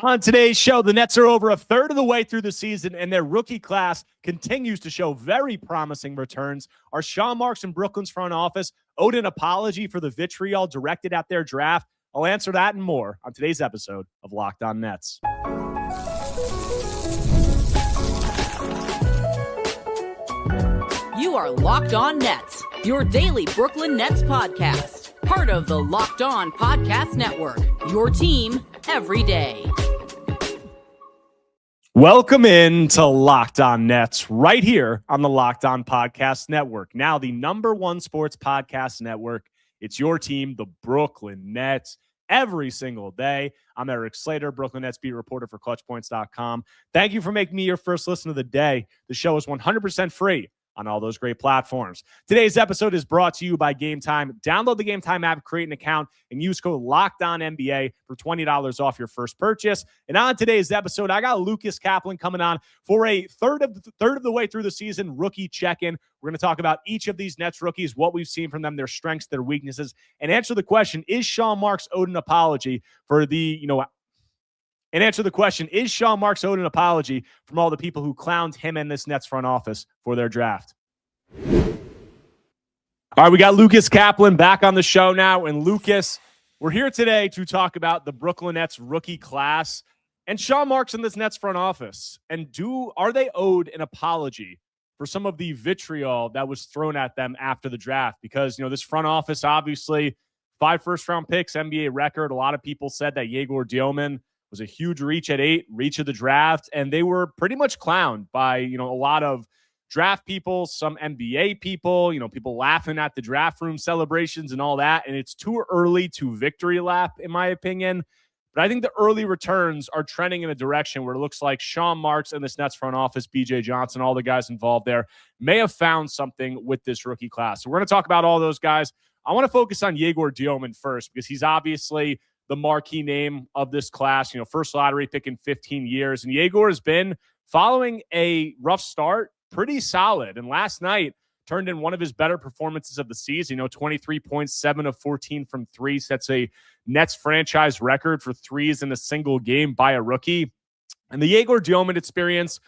On today's show, the Nets are over a third of the way through the season, and their rookie class continues to show very promising returns. Are Sean Marks and Brooklyn's front office owed an apology for the vitriol directed at their draft? I'll answer that and more on today's episode of Locked On Nets. You are Locked On Nets, your daily Brooklyn Nets podcast. Part of the Locked On Podcast Network, your team every day. Welcome in to Locked On Nets right here on the Locked On Podcast Network. Now the #1 sports podcast network. It's your team, the Brooklyn Nets, every single day. I'm Erik Slater, Brooklyn Nets beat reporter for ClutchPoints.com. Thank you for making me your first listen of the day. The show is 100% free on all those great platforms. Today's episode is brought to you by Game Time. Download the Game Time app, create an account, and use code LOCKEDONNBA for $20 off your first purchase. And on today's episode, I got Lucas Kaplan coming on for a third of the way through the season rookie check-in. We're going to talk about each of these Nets rookies, what we've seen from them, their strengths, their weaknesses, and answer the question, is Sean Marks owed an apology for and answer the question, is Sean Marks owed an apology from all the people who clowned him and this Nets front office for their draft? All right, we got Lucas Kaplan back on the show now. And Lucas, we're here today to talk about the Brooklyn Nets rookie class and Sean Marks and this Nets front office. And are they owed an apology for some of the vitriol that was thrown at them after the draft? Because, this front office, obviously, 5 first-round picks, NBA record. A lot of people said that Egor Demin was a huge reach at 8, reach of the draft, and they were pretty much clowned by, a lot of draft people, some NBA people, people laughing at the draft room celebrations and all that, and it's too early to victory lap, in my opinion. But I think the early returns are trending in a direction where it looks like Sean Marks and this Nets front office, BJ Johnson, all the guys involved there, may have found something with this rookie class. So we're going to talk about all those guys. I want to focus on Egor Demin first because he's obviously the marquee name of this class, first lottery pick in 15 years. And Egor has been, following a rough start, pretty solid. And last night turned in one of his better performances of the season. 23 points, 7 of 14 from 3, sets a Nets franchise record for threes in a single game by a rookie. And the Egor Demin experience,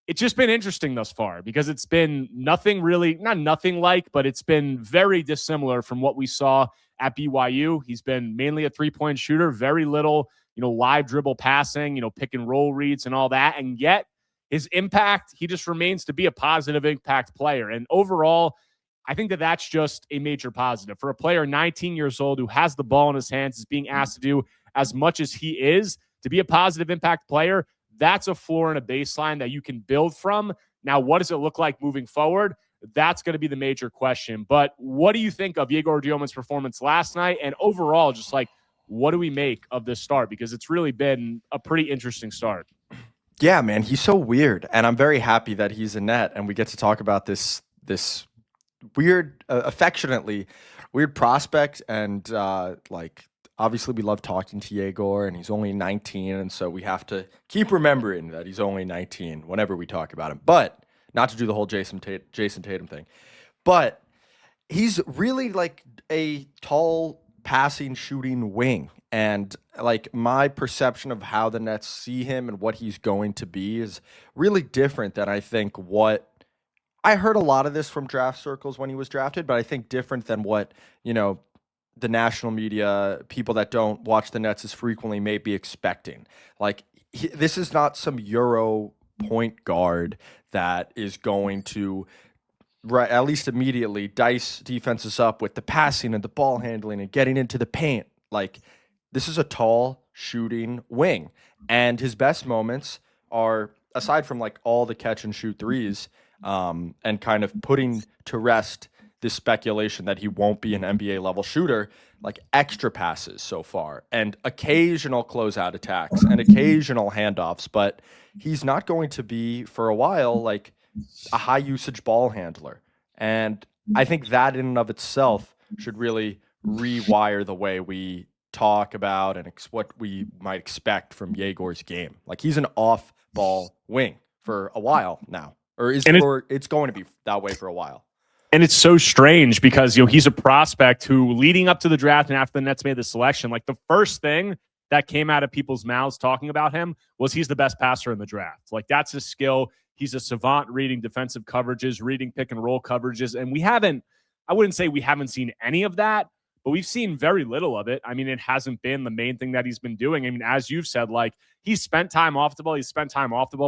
it's just been interesting thus far because it's been nothing really, not nothing like, but it's been very dissimilar from what we saw at BYU. He's been mainly a three-point shooter, very little, live dribble passing, pick and roll reads and all that. And yet his impact, he just remains to be a positive impact player. And overall, I think that that's just a major positive for a player 19 years old who has the ball in his hands, is being asked to do as much as he is to be a positive impact player. That's a floor and a baseline that you can build from. Now, what does it look like moving forward? That's going to be the major question. But what do you think of Egor Demin's performance last night? And overall, just what do we make of this start? Because it's really been a pretty interesting start. Yeah, man, he's so weird. And I'm very happy that he's a Net and we get to talk about this weird, affectionately weird prospect. And obviously we love talking to Egor, and he's only 19. And so we have to keep remembering that he's only 19 whenever we talk about him. But not to do the whole Jason Tatum thing, but he's really like a tall passing, shooting wing. And my perception of how the Nets see him and what he's going to be is really different than I think what I heard a lot of this from draft circles when he was drafted, but I think different than what, the national media, people that don't watch the Nets as frequently may be expecting. This is not some Euro point guard that is going to, at least immediately, dice defenses up with the passing and the ball handling and getting into the paint. This is a tall shooting wing. And his best moments are, aside from all the catch and shoot threes, and kind of putting to rest this speculation that he won't be an NBA level shooter, extra passes so far and occasional closeout attacks and occasional handoffs, but he's not going to be for a while a high usage ball handler. And I think that in and of itself should really rewire the way we talk about and what we might expect from Egor's game. He's an off ball wing for a while now, it's going to be that way for a while. And it's so strange because, he's a prospect who, leading up to the draft and after the Nets made the selection, the first thing that came out of people's mouths talking about him was he's the best passer in the draft. Like, that's his skill. He's a savant reading defensive coverages, reading pick and roll coverages. And I wouldn't say we haven't seen any of that, but we've seen very little of it. I mean, it hasn't been the main thing that he's been doing. I mean, as you've said, like, he's spent time off the ball,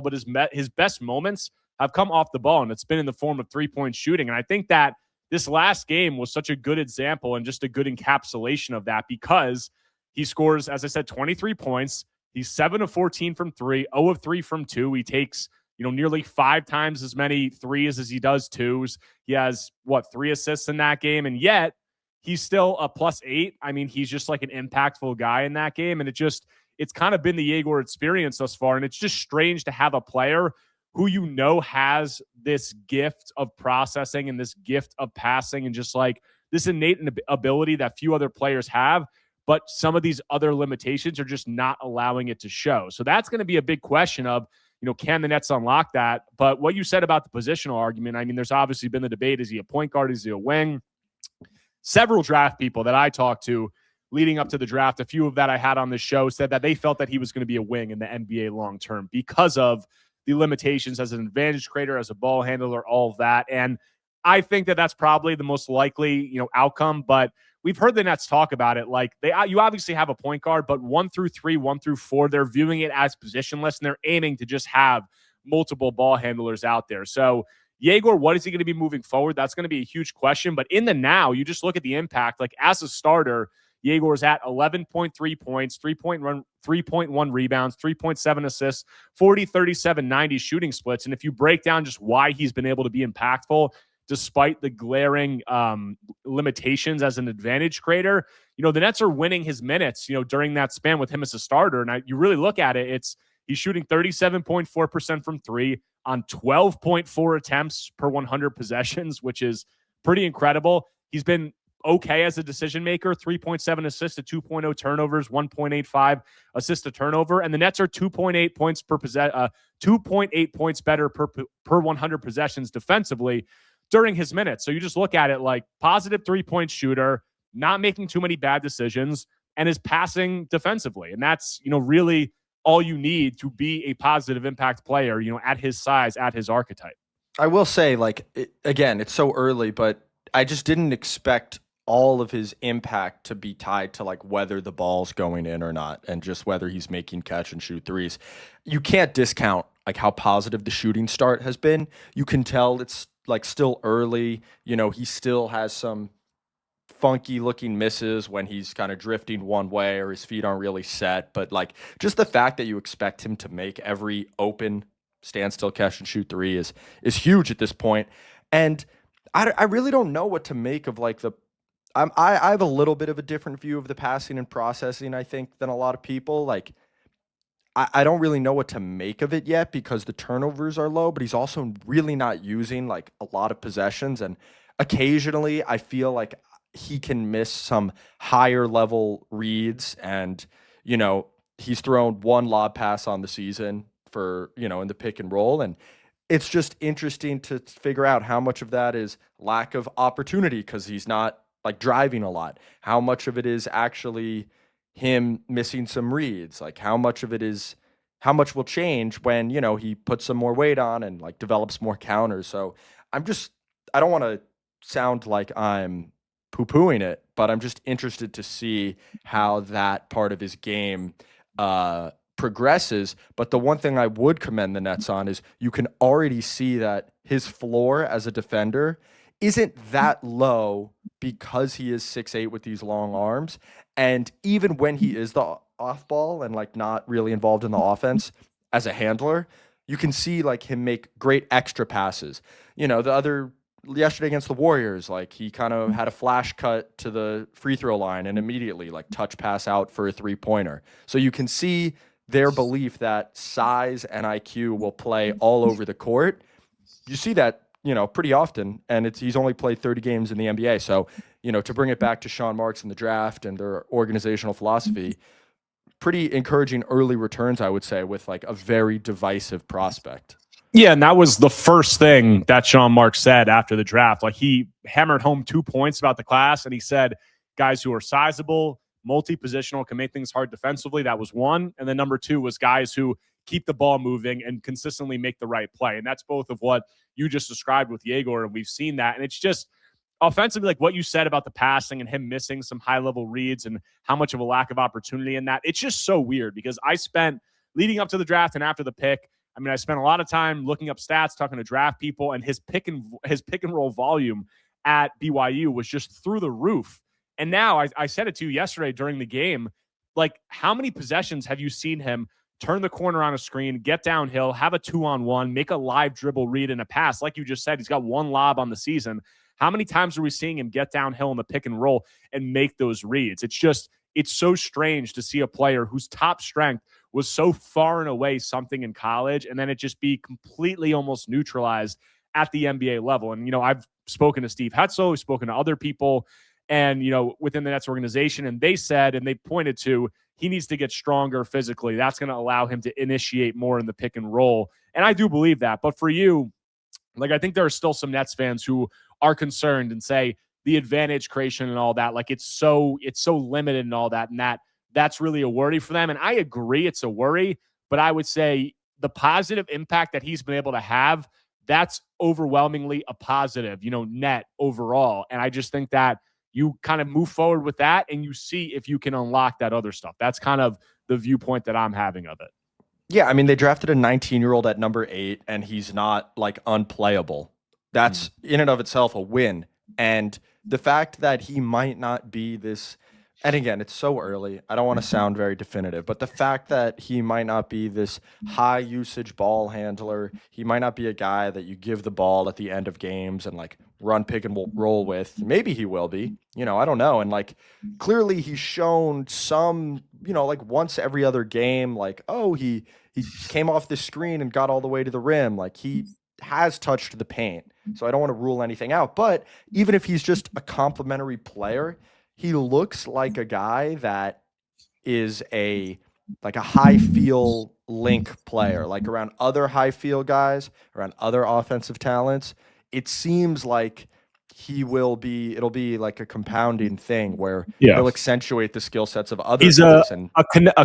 but his best moments have come off the ball, and it's been in the form of 3-point shooting. And I think that this last game was such a good example and just a good encapsulation of that, because he scores, as I said, 23 points. He's 7 of 14 from 3, 0 of 3 from 2. He takes, nearly 5 times as many threes as he does twos. He has, 3 assists in that game, and yet he's still a +8. I mean, he's just like an impactful guy in that game, and it's kind of been the Egor experience thus far, and it's just strange to have a player who has this gift of processing and this gift of passing and just like this innate ability that few other players have, but some of these other limitations are just not allowing it to show. So that's going to be a big question of, can the Nets unlock that? But what you said about the positional argument, I mean, there's obviously been the debate, is he a point guard, is he a wing? Several draft people that I talked to leading up to the draft, a few of that I had on the show, said that they felt that he was going to be a wing in the NBA long-term because of the limitations as an advantage creator, as a ball handler, all of that. And I think that that's probably the most likely, outcome. But we've heard the Nets talk about it. Like, you obviously have a point guard, but 1 through 3, 1 through 4, they're viewing it as positionless, and they're aiming to just have multiple ball handlers out there. So Egor, what is he going to be moving forward? That's going to be a huge question. But in the now, you just look at the impact. Like, as a starter, Egor's at 11.3 points, 3.1 rebounds, 3.7 assists, 40, 37, 90 shooting splits. And if you break down just why he's been able to be impactful despite the glaring limitations as an advantage creator, the Nets are winning his minutes, during that span with him as a starter. And you really look at it, he's shooting 37.4% from 3 on 12.4 attempts per 100 possessions, which is pretty incredible. He's been okay as a decision maker, 3.7 assists to 2.0 turnovers, 1.85 assist to turnover. And the Nets are 2.8 points 2.8 points better per 100 possessions defensively during his minutes. So you just look at it like positive 3-point shooter, not making too many bad decisions, and is passing defensively. And that's, really all you need to be a positive impact player, at his size, at his archetype. I will say, again, it's so early, but I just didn't expect all of his impact to be tied to whether the ball's going in or not, and just whether he's making catch and shoot threes. You can't discount how positive the shooting start has been. You can tell it's still early. He still has some funky looking misses when he's kind of drifting one way or his feet aren't really set. But just the fact that you expect him to make every open standstill catch and shoot three is huge at this point. And I really don't know what to make of I have a little bit of a different view of the passing and processing, I think, than a lot of people. I don't really know what to make of it yet because the turnovers are low, but he's also really not using a lot of possessions. And occasionally I feel like he can miss some higher level reads, and, he's thrown one lob pass on the season for, in the pick and roll. And it's just interesting to figure out how much of that is lack of opportunity because he's not driving a lot. How much of it is actually him missing some reads? How much will change when, he puts some more weight on and develops more counters. So I don't want to sound like I'm poo-pooing it, but I'm just interested to see how that part of his game progresses. But the one thing I would commend the Nets on is you can already see that his floor as a defender isn't that low because he is 6'8" with these long arms. And even when he is the off ball and not really involved in the offense as a handler, you can see him make great extra passes. Yesterday against the Warriors, he kind of had a flash cut to the free throw line and immediately touch pass out for a 3-pointer. So you can see their belief that size and IQ will play all over the court. You see that pretty often, and he's only played 30 games in the NBA. So, to bring it back to Sean Marks and the draft and their organizational philosophy, pretty encouraging early returns, I would say, with a very divisive prospect. Yeah, and that was the first thing that Sean Marks said after the draft. He hammered home 2 points about the class, and he said guys who are sizable, multi-positional, can make things hard defensively. That was one. And then number two was guys who keep the ball moving and consistently make the right play. And that's both of what you just described with Egor, and we've seen that. And it's just offensively, like what you said about the passing and him missing some high-level reads and how much of a lack of opportunity in that. It's just so weird because I spent, leading up to the draft and after the pick, I spent a lot of time looking up stats, talking to draft people, and his pick and roll volume at BYU was just through the roof. And now I said it to you yesterday during the game, like how many possessions have you seen him turn the corner on a screen, get downhill, have a 2-on-1, make a live dribble read and a pass? Like you just said, he's got one lob on the season. How many times are we seeing him get downhill in the pick and roll and make those reads? It's so strange to see a player whose top strength was so far and away something in college, and then it just be completely almost neutralized at the NBA level. And, I've spoken to Steve Hetzel, we've spoken to other people, and, within the Nets organization, and they said, and they pointed to, he needs to get stronger physically. That's going to allow him to initiate more in the pick and roll. And I do believe that. But for you, like, I think there are still some Nets fans who are concerned and say the advantage creation and all that, like it's so limited and all that, and that's really a worry for them. And I agree it's a worry, but I would say the positive impact that he's been able to have, that's overwhelmingly a positive, net overall. And I just think that you kind of move forward with that and you see if you can unlock that other stuff. That's kind of the viewpoint that I'm having of it. Yeah, they drafted a 19-year-old at number 8, and he's not like unplayable. That's in and of itself a win. And the fact that he might not be this, and again, it's so early, I don't want to sound very definitive, but the fact that he might not be this high usage ball handler, he might not be a guy that you give the ball at the end of games and like run pick and roll with. Maybe he will be, I don't know. And like clearly he's shown some, like once every other game, like, oh, he came off the screen and got all the way to the rim. Like he has touched the paint. So I don't want to rule anything out. But even if he's just a complimentary player, he looks like a guy that is a high feel link player, like around other high feel guys, around other offensive talents. It seems like it'll be like a compounding thing where he'll accentuate the skill sets of others. He's a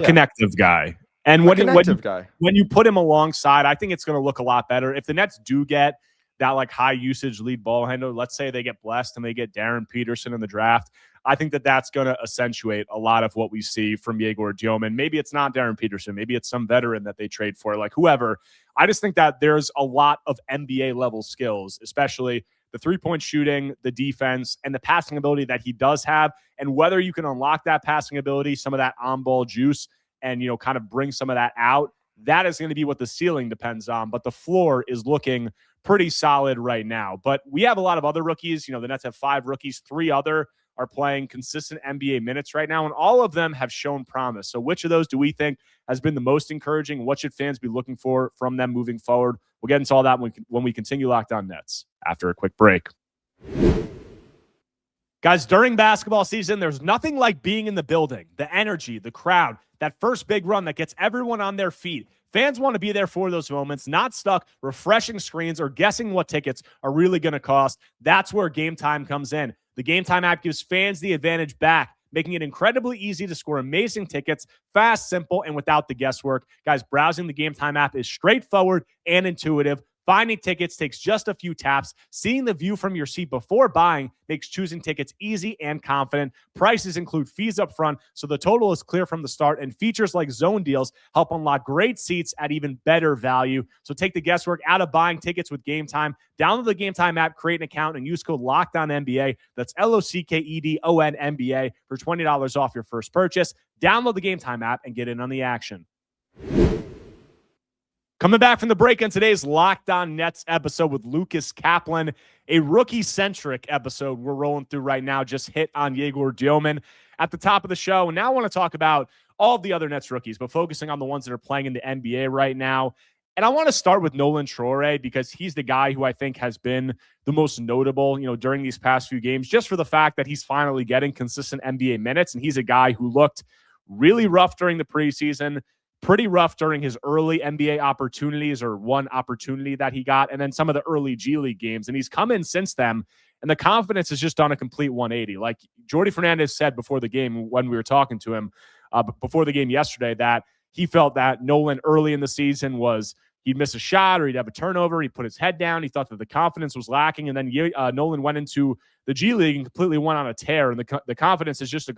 connective guy. And when you put him alongside, I think it's going to look a lot better. If the Nets do get that like high usage lead ball handler, let's say they get blessed and they get Darren Peterson in the draft, I think that's going to accentuate a lot of what we see from Egor Demin. Maybe it's not Darren Peterson. Maybe it's some veteran that they trade for, like whoever. I just think that there's a lot of NBA level skills, especially the three-point shooting, the defense, and the passing ability that he does have. And whether you can unlock that passing ability, some of that on-ball juice, and, kind of bring some of that out, that is going to be what the ceiling depends on. But the floor is looking pretty solid right now. But we have a lot of other rookies. The Nets have 5 rookies. 3 other are playing consistent NBA minutes right now, and all of them have shown promise. So which of those do we think has been the most encouraging? What should fans be looking for from them moving forward? We'll get into all that when we continue Locked On Nets after a quick break. Guys, during basketball season, there's nothing like being in the building, the energy, the crowd, that first big run that gets everyone on their feet. Fans want to be there for those moments, not stuck refreshing screens or guessing what tickets are really going to cost. That's where Game Time comes in. The Game Time app gives fans the advantage back, making it incredibly easy to score amazing tickets, fast, simple, and without the guesswork. Guys, browsing the Game Time app is straightforward and intuitive. Finding tickets takes just a few taps. Seeing the view from your seat before buying makes choosing tickets easy and confident. Prices include fees up front, so the total is clear from the start, and features like zone deals help unlock great seats at even better value. So take the guesswork out of buying tickets with Game Time. Download the Game Time app, create an account, and use code LOCKEDONNBA. That's LOCKEDONNBA for $20 off your first purchase. Download the Game Time app and get in on the action. Coming back from the break on today's Locked On Nets episode with Lucas Kaplan, a rookie-centric episode we're rolling through right now, just hit on Egor Demin at the top of the show. And now I want to talk about all the other Nets rookies, but focusing on the ones that are playing in the NBA right now. And I want to start with Nolan Traore because he's the guy who I think has been the most notable, during these past few games, just for the fact that he's finally getting consistent NBA minutes. And he's a guy who looked really rough during the preseason, pretty rough during his early NBA opportunities, or one opportunity that he got, and then some of the early G League games. And he's come in since then And the confidence is just on a complete 180. Like Jordy Fernandez said before the game when we were talking to him before the game yesterday, that he felt that Nolan early in the season he'd miss a shot or he'd have a turnover. He'd put his head down. He thought that the confidence was lacking. And then Nolan went into the G League and completely went on a tear. And the confidence is just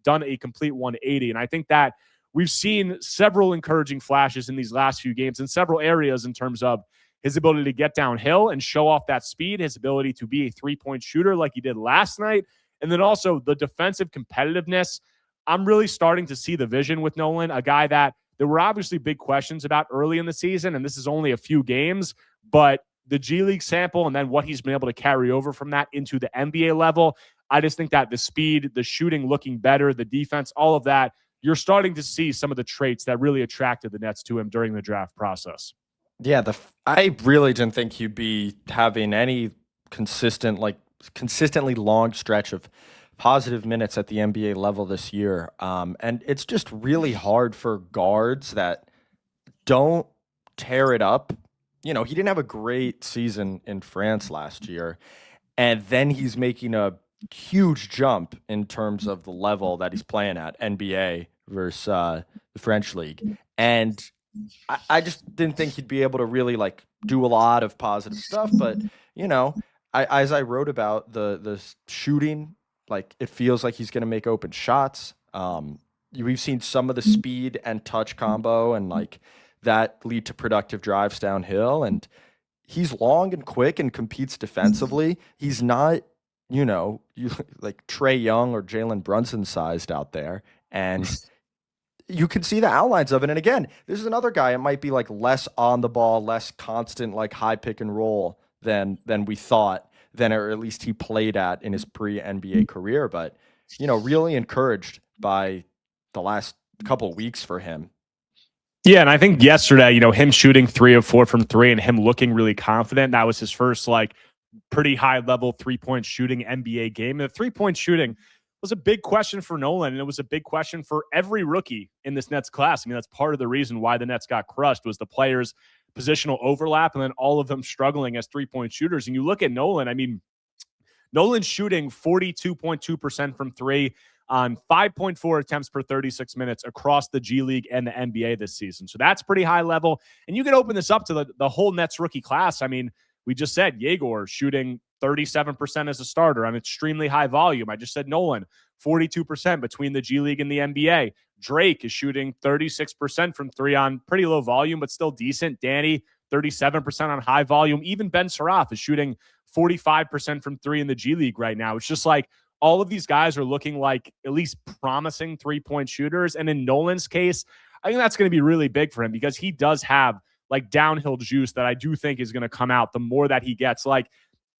done a complete 180. And I think that we've seen several encouraging flashes in these last few games in several areas in terms of his ability to get downhill and show off that speed, his ability to be a three-point shooter like he did last night, and then also the defensive competitiveness. I'm really starting to see the vision with Nolan, a guy that there were obviously big questions about early in the season, and this is only a few games, but the G League sample and then what he's been able to carry over from that into the NBA level, I just think that the speed, the shooting looking better, the defense, all of that, you're starting to see some of the traits that really attracted the Nets to him during the draft process. Yeah, I really didn't think he'd be having any consistently long stretch of positive minutes at the NBA level this year. And it's just really hard for guards that don't tear it up. You know, he didn't have a great season in France last year, and then he's making a huge jump in terms of the level that he's playing at, NBA versus the French league. And I just didn't think he'd be able to really like do a lot of positive stuff. But, you know, as I wrote about the shooting, like it feels like he's going to make open shots. We've seen some of the speed and touch combo and like that lead to productive drives downhill. And he's long and quick and competes defensively. He's not, you know, like Trae Young or Jalen Brunson sized out there. And you can see the outlines of it. And again, this is another guy. It might be like less on the ball, less constant, like high pick and roll than we thought, or at least he played at in his pre-NBA career. But, you know, really encouraged by the last couple of weeks for him. Yeah, and I think yesterday, you know, him shooting 3 of 4 from 3 and him looking really confident, that was his first like pretty high level 3-point shooting NBA game. And the 3-point shooting was a big question for Nolan, and it was a big question for every rookie in this Nets class. I mean, that's part of the reason why the Nets got crushed was the players' positional overlap and then all of them struggling as 3-point shooters. And you look at Nolan, I mean, Nolan's shooting 42.2% from 3 on 5.4 attempts per 36 minutes across the G League and the NBA this season. So that's pretty high level. And you can open this up to the whole Nets rookie class. I mean, we just said Egor shooting 37% as a starter on extremely high volume. I just said Nolan, 42% between the G League and the NBA. Drake is shooting 36% from 3 on pretty low volume, but still decent. Danny, 37% on high volume. Even Ben Saraf is shooting 45% from 3 in the G League right now. It's just like all of these guys are looking like at least promising 3-point shooters. And in Nolan's case, I think that's going to be really big for him because he does have like downhill juice that I do think is going to come out the more that he gets. Like,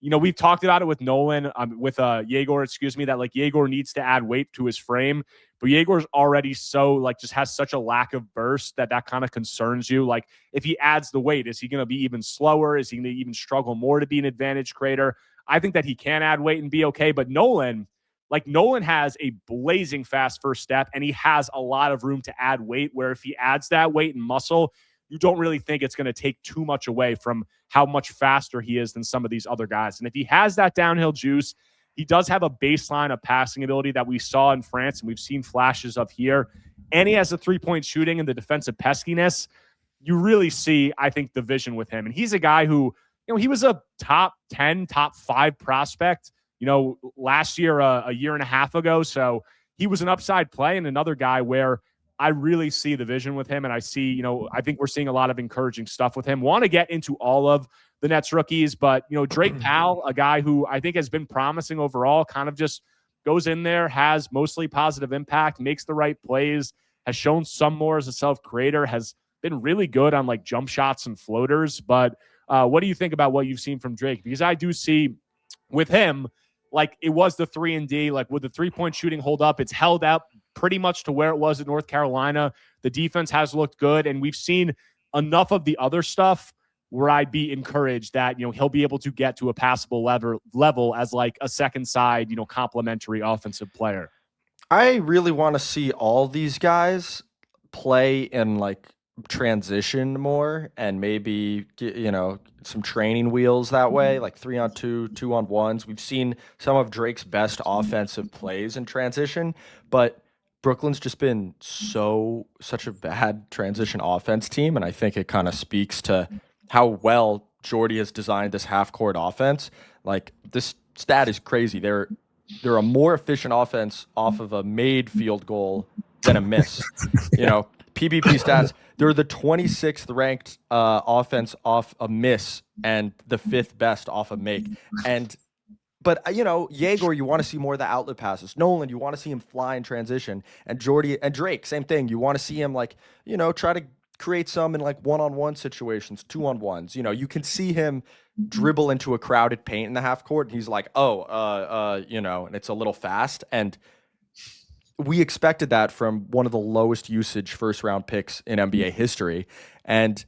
you know, we've talked about it with Nolan, with Egor, that like Egor needs to add weight to his frame, but Egor's already so like just has such a lack of burst that kind of concerns you. Like if he adds the weight, is he going to be even slower? Is he going to even struggle more to be an advantage creator? I think that he can add weight and be okay, but Nolan has a blazing fast first step and he has a lot of room to add weight where if he adds that weight and muscle, you don't really think it's going to take too much away from how much faster he is than some of these other guys. And if he has that downhill juice, he does have a baseline of passing ability that we saw in France and we've seen flashes of here. And he has the 3-point shooting and the defensive peskiness. You really see, I think, the vision with him. And he's a guy who, you know, he was a top 10, top 5 prospect, you know, last year, a year and a half ago. So he was an upside play and another guy where I really see the vision with him. And I see, you know, I think we're seeing a lot of encouraging stuff with him. Want to get into all of the Nets rookies, but, you know, Drake Powell, a guy who I think has been promising overall, kind of just goes in there, has mostly positive impact, makes the right plays, has shown some more as a self-creator, has been really good on like jump shots and floaters. But what do you think about what you've seen from Drake? Because I do see with him, like it was the 3-and-D, like would the 3-point shooting hold up? It's held up pretty much to where it was in North Carolina. The defense has looked good, and we've seen enough of the other stuff where I'd be encouraged that, you know, he'll be able to get to a passable level as like a second side, you know, complementary offensive player. I really want to see all these guys play in like transition more and maybe get, some training wheels that way, like 3-on-2, 2-on-1s. We've seen some of Drake's best offensive plays in transition, but Brooklyn's just been such a bad transition offense team, and I think it kind of speaks to how well Jordy has designed this half-court offense. Like, this stat is crazy. They're a more efficient offense off of a made field goal than a miss. PBP stats, they're the 26th ranked offense off a miss and the 5th best off a make. But Egor, you want to see more of the outlet passes. Nolan, you want to see him fly in transition. And Jordy and Drake, same thing. You want to see him try to create some in like 1-on-1 situations, 2-on-1s. You can see him dribble into a crowded paint in the half court, and he's like, and it's a little fast. And we expected that from one of the lowest usage first round picks in NBA history. And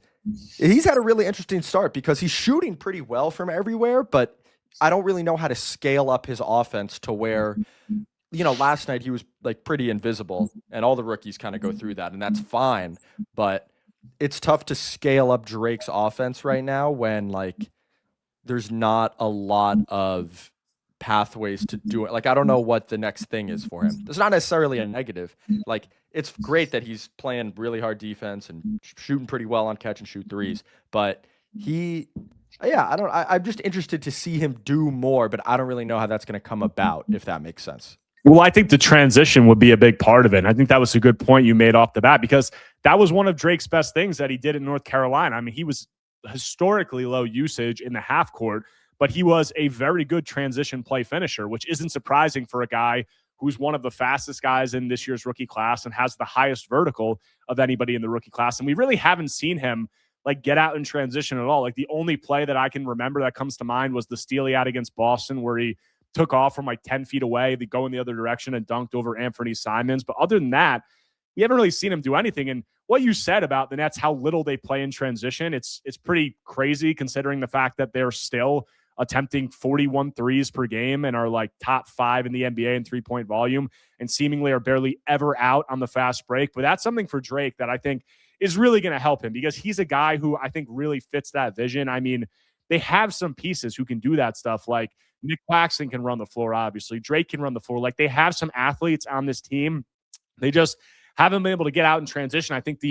he's had a really interesting start because he's shooting pretty well from everywhere, but I don't really know how to scale up his offense to where, last night he was like pretty invisible, and all the rookies kind of go through that, and that's fine. But it's tough to scale up Drake's offense right now when there's not a lot of pathways to do it. Like, I don't know what the next thing is for him. It's not necessarily a negative. Like, it's great that he's playing really hard defense and shooting pretty well on catch and shoot threes, but I'm just interested to see him do more, but I don't really know how that's going to come about, if that makes sense. Well, I think the transition would be a big part of it. And I think that was a good point you made off the bat, because that was one of Drake's best things that he did in North Carolina. I mean, he was historically low usage in the half court, but he was a very good transition play finisher, which isn't surprising for a guy who's one of the fastest guys in this year's rookie class and has the highest vertical of anybody in the rookie class. And we really haven't seen him get out in transition at all. Like, the only play that I can remember that comes to mind was the steal he had against Boston, where he took off from 10 feet away, they go in the other direction and dunked over Anthony Simons. But other than that, we haven't really seen him do anything. And what you said about the Nets, how little they play in transition, it's pretty crazy considering the fact that they're still attempting 41 threes per game and are top 5 in the NBA in three-point volume and seemingly are barely ever out on the fast break. But that's something for Drake that I think is really going to help him, because he's a guy who I think really fits that vision. I mean, they have some pieces who can do that stuff. Like, Nick Claxton can run the floor, obviously. Drake can run the floor. They have some athletes on this team. They just haven't been able to get out in transition. I think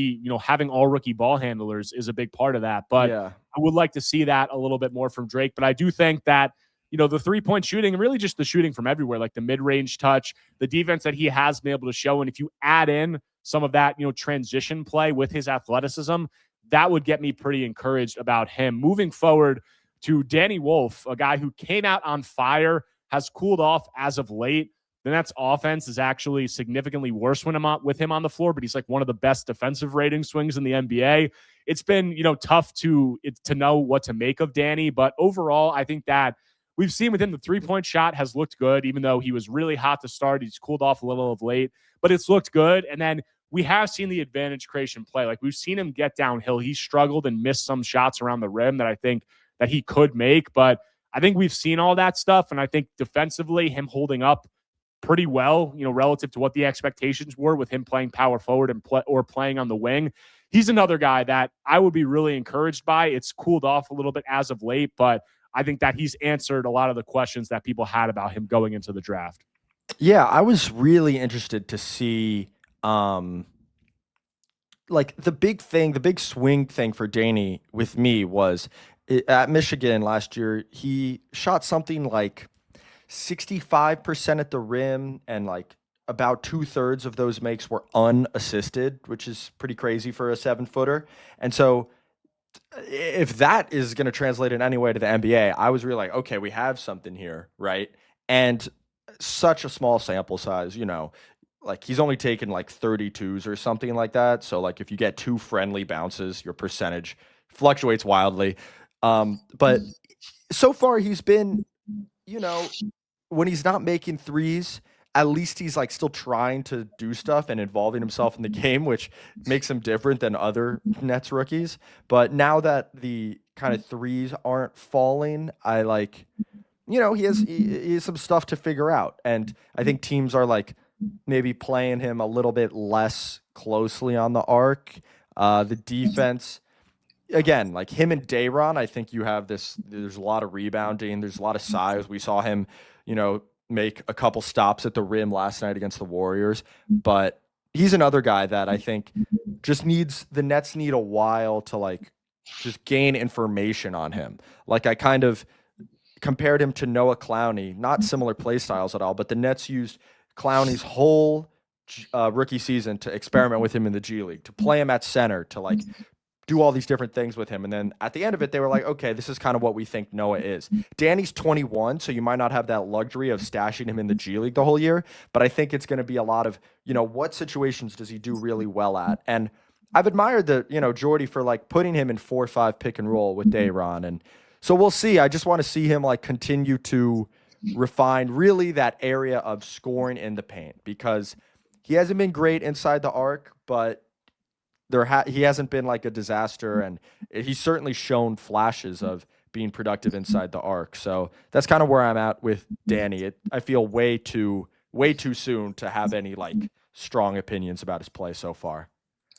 having all rookie ball handlers is a big part of that. But yeah, I would like to see that a little bit more from Drake. But I do think that, the three-point shooting and really just the shooting from everywhere, like the mid-range touch, the defense that he has been able to show. And if you add in some of that, transition play with his athleticism, that would get me pretty encouraged about him. Moving forward to Danny Wolf, a guy who came out on fire, has cooled off as of late. The Nets offense is actually significantly worse with him on the floor, but he's one of the best defensive rating swings in the NBA. It's been, tough to know what to make of Danny, but overall, I think that we've seen with him the three-point shot has looked good, even though he was really hot to start. He's cooled off a little of late, but it's looked good. And then we have seen the advantage creation play. We've seen him get downhill. He struggled and missed some shots around the rim that I think that he could make, but I think we've seen all that stuff. And I think defensively, him holding up pretty well, relative to what the expectations were with him playing power forward and playing on the wing. He's another guy that I would be really encouraged by. It's cooled off a little bit as of late, but I think that he's answered a lot of the questions that people had about him going into the draft. Yeah, I was really interested to see the big swing thing for Danny with me was at Michigan last year. He shot something like 65% at the rim, and about 2/3 of those makes were unassisted, which is pretty crazy for a 7-footer. And so if that is going to translate in any way to the NBA, I was really okay, we have something here, right? And such a small sample size, he's only taken 32s or something like that. So if you get 2 friendly bounces, your percentage fluctuates wildly. But so far he's been, when he's not making threes, at least he's still trying to do stuff and involving himself in the game, which makes him different than other Nets rookies. But now that the kind of threes aren't falling, he has some stuff to figure out. And I think teams are maybe playing him a little bit less closely on the arc. The defense, again, like him and Dayron, I think you have this. There's a lot of rebounding. There's a lot of size. We saw him, make a couple stops at the rim last night against the Warriors. But he's another guy that I think just the Nets need a while to like just gain information on him. Like I kind of compared him to Noah Clowney, not similar play styles at all, but the Nets used Clowney's whole rookie season to experiment with him in the G League, to play him at center, to like do all these different things with him. And then at the end of it, they were like, okay, this is kind of what we think Noah is. Danny's 21, so you might not have that luxury of stashing him in the G League the whole year, but I think it's going to be a lot of, what situations does he do really well at? And I've admired Jordy for like putting him in 4-5 pick and roll with Dayron. And so we'll see. I just want to see him like continue to refine really that area of scoring in the paint, because he hasn't been great inside the arc, but he hasn't been like a disaster, and he's certainly shown flashes of being productive inside the arc. So that's kind of where I'm at with Danny. I feel way too soon to have any like strong opinions about his play so far.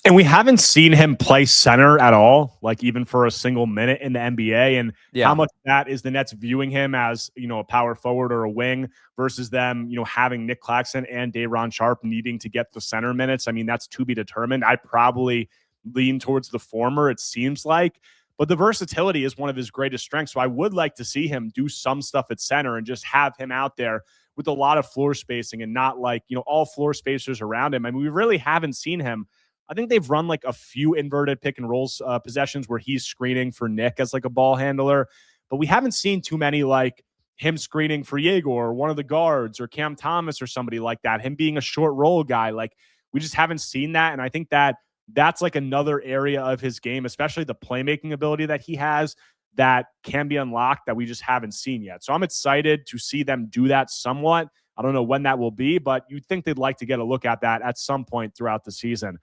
And we haven't seen him play center at all, like even for a single minute in the NBA. And how much of that is the Nets viewing him as, a power forward or a wing versus them, having Nick Claxton and Dayron Sharpe needing to get the center minutes. I mean, that's to be determined. I probably lean towards the former, it seems like. But the versatility is one of his greatest strengths. So I would like to see him do some stuff at center and just have him out there with a lot of floor spacing and not like, all floor spacers around him. I mean, we really haven't seen him. I think they've run like a few inverted pick and rolls possessions where he's screening for Nick as like a ball handler, but we haven't seen too many like him screening for Egor or one of the guards or Cam Thomas or somebody like that, him being a short roll guy. Like we just haven't seen that. And I think that's like another area of his game, especially the playmaking ability that he has that can be unlocked that we just haven't seen yet. So I'm excited to see them do that somewhat. I don't know when that will be, but you'd think they'd like to get a look at that at some point throughout the season.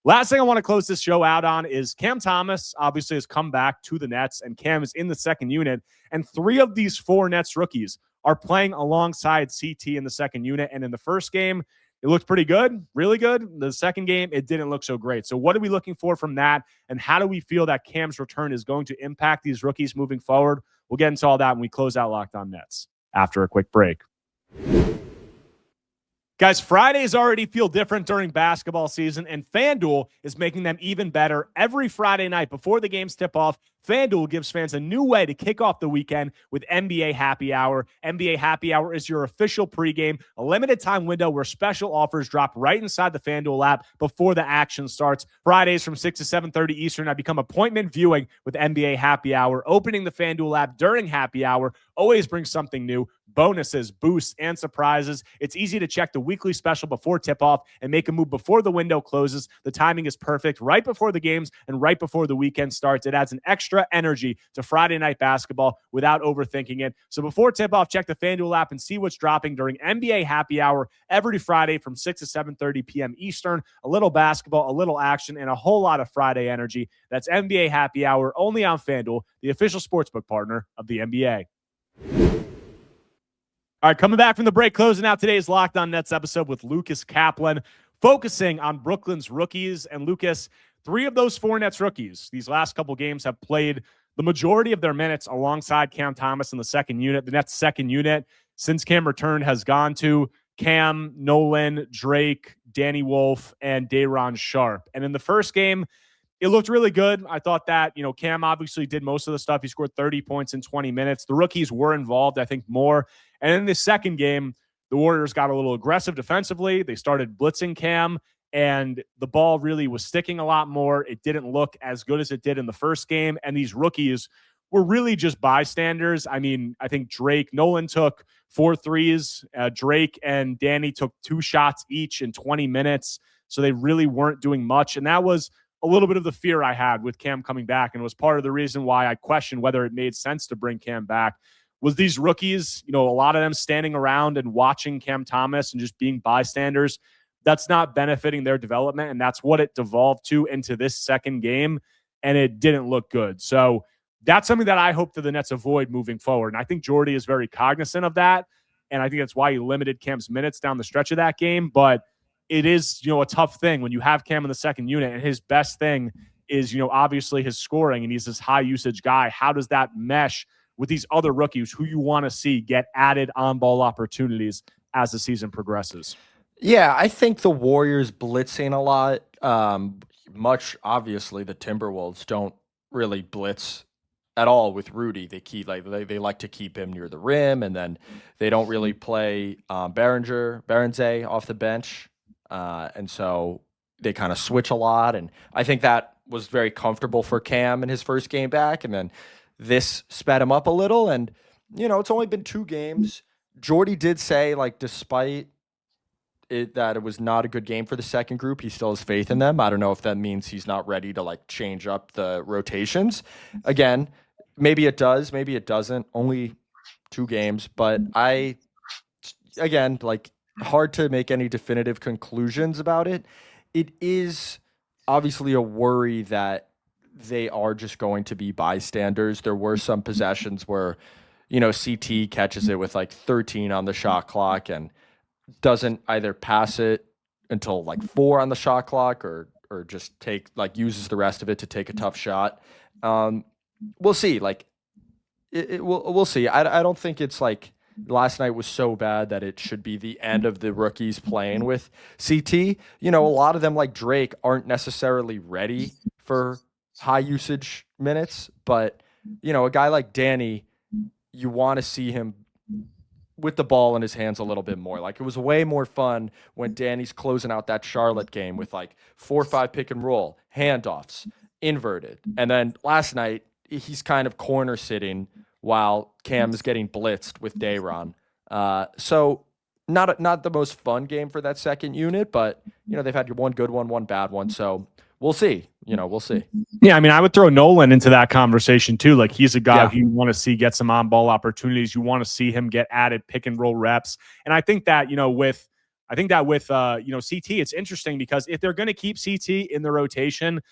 Last thing I want to close this show out on is Cam Thomas obviously has come back to the Nets, and Cam is in the second unit, and 3 of these 4 Nets rookies are playing alongside CT in the second unit. And in the first game, it looked pretty good, really good. The second game, it didn't look so great. So what are we looking for from that, and how do we feel that Cam's return is going to impact these rookies moving forward? We'll get into all that when we close out Locked On Nets after a quick break. Guys, Fridays already feel different during basketball season, and FanDuel is making them even better. Every Friday night before the games tip off, FanDuel gives fans a new way to kick off the weekend with NBA Happy Hour. NBA Happy Hour is your official pregame, a limited-time window where special offers drop right inside the FanDuel app before the action starts. Fridays from 6 to 7:30 Eastern, I become appointment viewing with NBA Happy Hour. Opening the FanDuel app during Happy Hour always brings something new. Bonuses, boosts, and surprises. It's easy to check the weekly special before tip-off and make a move before the window closes. The timing is perfect, right before the games and right before the weekend starts. It adds an extra energy to Friday night basketball without overthinking it. So before tip-off, check the FanDuel app and see what's dropping during NBA Happy Hour every Friday from 6 to 7:30 p.m. Eastern. A little basketball, a little action, and a whole lot of Friday energy. That's NBA Happy Hour only on FanDuel, the official sportsbook partner of the NBA. All right, coming back from the break, closing out today's Locked On Nets episode with Lucas Kaplan, focusing on Brooklyn's rookies. And Lucas, 3 of those 4 Nets rookies these last couple games have played the majority of their minutes alongside Cam Thomas in the second unit. The Nets' second unit, since Cam returned, has gone to Cam, Nolan, Drake, Danny Wolf, and Dayron Sharpe. And in the first game, it looked really good. I thought that, Cam obviously did most of the stuff. He scored 30 points in 20 minutes. The rookies were involved, I think, more. And in the second game, the Warriors got a little aggressive defensively. They started blitzing Cam, and the ball really was sticking a lot more. It didn't look as good as it did in the first game. And these rookies were really just bystanders. I mean, I think Nolan took 4 threes. Drake and Danny took 2 shots each in 20 minutes. So they really weren't doing much. And that was a little bit of the fear I had with Cam coming back, and was part of the reason why I questioned whether it made sense to bring Cam back. Was these rookies, a lot of them standing around and watching Cam Thomas and just being bystanders. That's not benefiting their development, and that's what it devolved to into this second game, and it didn't look good. So that's something that I hope that the Nets avoid moving forward, and I think Jordy is very cognizant of that, and I think that's why he limited Cam's minutes down the stretch of that game. But it is, a tough thing when you have Cam in the second unit and his best thing is, obviously his scoring and he's this high usage guy. How does that mesh with these other rookies who you want to see get added on-ball opportunities as the season progresses? Yeah, I think the Warriors blitzing a lot. Much obviously the Timberwolves don't really blitz at all with Rudy. They like to keep him near the rim, and then they don't really play Berenze off the bench, and so they kind of switch a lot. And I think that was very comfortable for Cam in his first game back, and then this sped him up a little. And it's only been 2 games. Jordy did say, like, despite that it was not a good game for the second group, he still has faith in them. I don't know if that means he's not ready to like change up the rotations. Again, maybe it does, maybe it doesn't. Only 2 games, but hard to make any definitive conclusions about it. It is obviously a worry that they are just going to be bystanders. There were some possessions where, CT catches it with like 13 on the shot clock and doesn't either pass it until like 4 on the shot clock or just uses the rest of it to take a tough shot. We'll see. Like we'll see. I don't think it's like last night was so bad that it should be the end of the rookies playing with CT. A lot of them like Drake aren't necessarily ready for high usage minutes, but a guy like Danny, you want to see him with the ball in his hands a little bit more. Like, it was way more fun when Danny's closing out that Charlotte game with like 4-5 pick and roll, handoffs, inverted. And then last night, he's kind of corner sitting while Cam is getting blitzed with Dayron. So not the most fun game for that second unit, but they've had one good one bad one. So we'll see. We'll see. Yeah, I mean, I would throw Nolan into that conversation too. Like, he's a guy who you want to see get some on-ball opportunities. You want to see him get added pick and roll reps. And I think that, with CT, it's interesting because if they're going to keep CT in the rotation,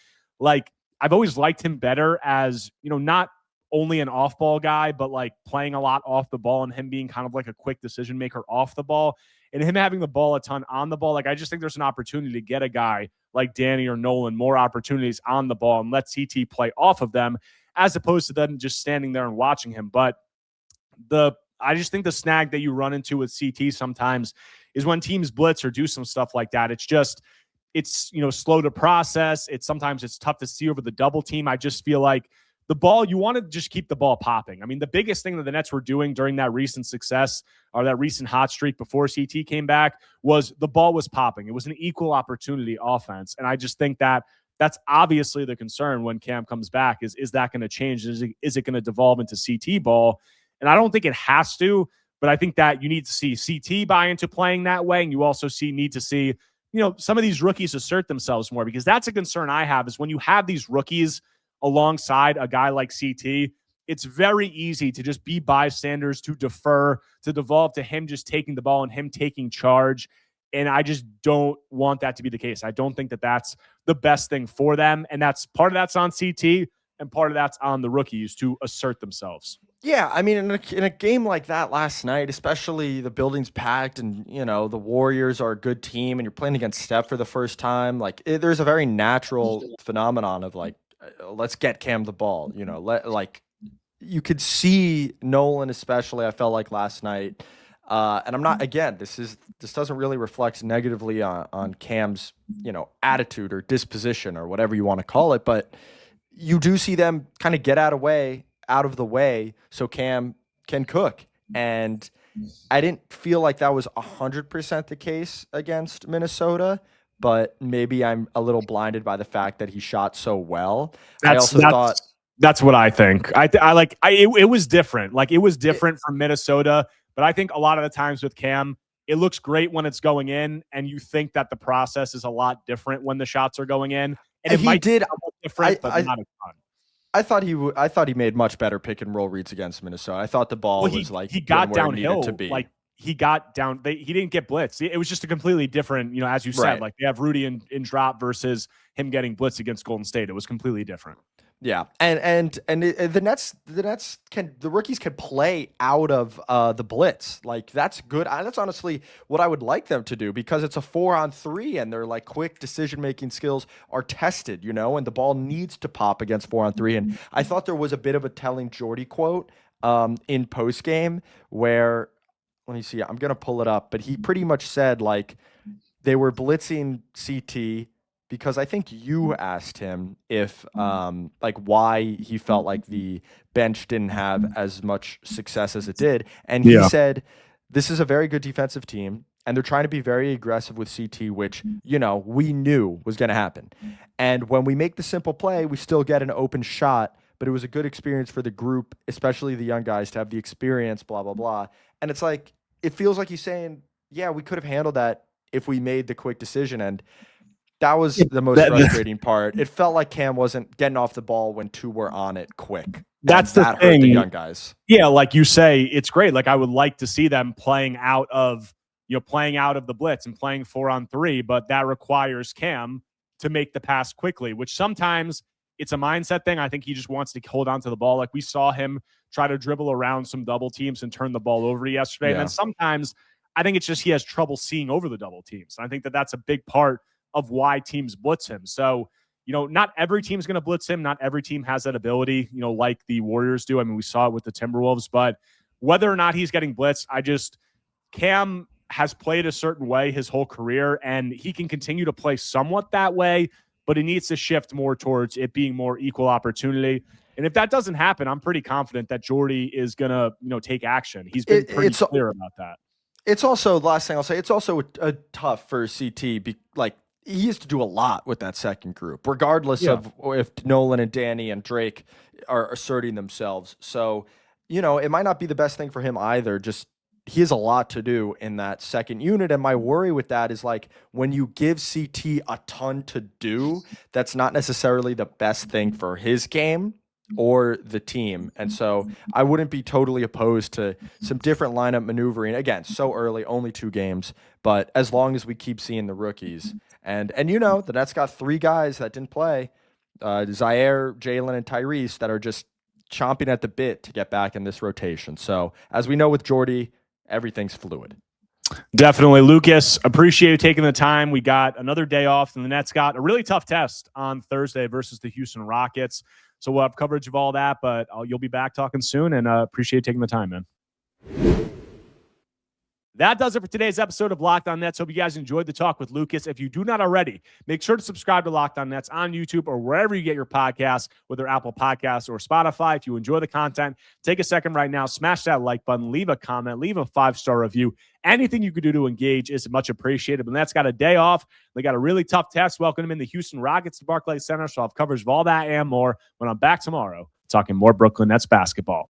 like, I've always liked him better as, not only an off-ball guy, but like playing a lot off the ball and him being kind of like a quick decision maker off the ball and him having the ball a ton on the ball. Like, I just think there's an opportunity to get a guy like Danny or Nolan more opportunities on the ball and let CT play off of them as opposed to them just standing there and watching him. But I just think the snag that you run into with CT sometimes is when teams blitz or do some stuff like that. It's slow to process. Sometimes it's tough to see over the double team. I just feel like the ball, you want to just keep the ball popping. I mean, the biggest thing that the Nets were doing during that recent success or that recent hot streak before CT came back was the ball was popping. It was an equal opportunity offense. And I just think that that's obviously the concern when Cam comes back is that going to change? Is it going to devolve into CT ball? And I don't think it has to, but I think that you need to see CT buy into playing that way. And you also need to see, some of these rookies assert themselves more, because that's a concern I have is when you have these rookies alongside a guy like CT, it's very easy to just be bystanders, to defer, to devolve to him just taking the ball and him taking charge. And I just don't want that to be the case. I don't think that that's the best thing for them. And part of that's on CT and part of that's on the rookies to assert themselves. Yeah, I mean, in a game like that last night, especially the building's packed and, the Warriors are a good team and you're playing against Steph for the first time, there's a very natural phenomenon of let's get Cam the ball, you could see Nolan, especially, I felt like last night. And I'm not, again, this doesn't really reflect negatively on Cam's, attitude or disposition or whatever you want to call it, but you do see them kind of get out of the way so Cam can cook. And I didn't feel like that was 100% the case against Minnesota, but maybe I'm a little blinded by the fact that he shot so well. That's what I think. It was different. Like, it was different from Minnesota, but I think a lot of the times with Cam, it looks great when it's going in, and you think that the process is a lot different when the shots are going in. And he did different, but not a ton. I thought he made much better pick and roll reads against Minnesota. I thought the ball was he got downhill to be. Like, he got down. He didn't get blitzed. It was just a completely different, as you said, right. Like, they have Rudy in drop versus him getting blitzed against Golden State. It was completely different. Yeah, the rookies can play out of the blitz. Like that's good. That's honestly what I would like them to do because it's a 4-on-3 and their like quick decision making skills are tested, and the ball needs to pop against 4-on-3. And I thought there was a bit of a telling Jordy quote in post game where let me see, I'm gonna pull it up, but he pretty much said like they were blitzing CT. Because I think you asked him if, like, why he felt like the bench didn't have as much success as it did. And he said, this is a very good defensive team, and they're trying to be very aggressive with CT, which, we knew was going to happen. And when we make the simple play, we still get an open shot, but it was a good experience for the group, especially the young guys, to have the experience, blah, blah, blah. And it's like, it feels like he's saying, yeah, we could have handled that if we made the quick decision. And that was the most frustrating part. It felt like Cam wasn't getting off the ball when two were on it quick. That's the that thing. Hurt the young guys. Yeah, like you say, it's great. Like I would like to see them playing out of the blitz and playing 4-on-3, but that requires Cam to make the pass quickly, which sometimes it's a mindset thing. I think he just wants to hold on to the ball. Like we saw him try to dribble around some double teams and turn the ball over yesterday. Yeah. And then sometimes I think it's just he has trouble seeing over the double teams. And I think that that's a big part of why teams blitz him. So, not every team's going to blitz him. Not every team has that ability, like the Warriors do. I mean, we saw it with the Timberwolves, but whether or not he's getting blitzed, Cam has played a certain way his whole career, and he can continue to play somewhat that way, but he needs to shift more towards it being more equal opportunity. And if that doesn't happen, I'm pretty confident that Jordy is going to, take action. He's been pretty clear about that. It's also, the last thing I'll say, it's also a tough for CT, he has to do a lot with that second group, regardless of if Nolan and Danny and Drake are asserting themselves. So, it might not be the best thing for him either. Just he has a lot to do in that second unit. And my worry with that is like when you give CT a ton to do, that's not necessarily the best thing for his game or the team. And so I wouldn't be totally opposed to some different lineup maneuvering. Again, so early, only 2 games, but as long as we keep seeing the rookies. And the Nets got 3 guys that didn't play, Zaire, Jalen, and Tyrese, that are just chomping at the bit to get back in this rotation. So as we know with Jordy, everything's fluid. Definitely. Lucas, appreciate you taking the time. We got another day off, and the Nets got a really tough test on Thursday versus the Houston Rockets. So we'll have coverage of all that, but you'll be back talking soon, and appreciate you taking the time, man. That does it for today's episode of Locked On Nets. Hope you guys enjoyed the talk with Lucas. If you do not already, make sure to subscribe to Locked On Nets on YouTube or wherever you get your podcasts, whether Apple Podcasts or Spotify. If you enjoy the content, take a second right now, smash that like button, leave a comment, leave a 5-star review. Anything you could do to engage is much appreciated. But the Nets got a day off. They got a really tough test. Welcome in the Houston Rockets to Barclays Center. So I'll have coverage of all that and more when I'm back tomorrow talking more Brooklyn Nets basketball.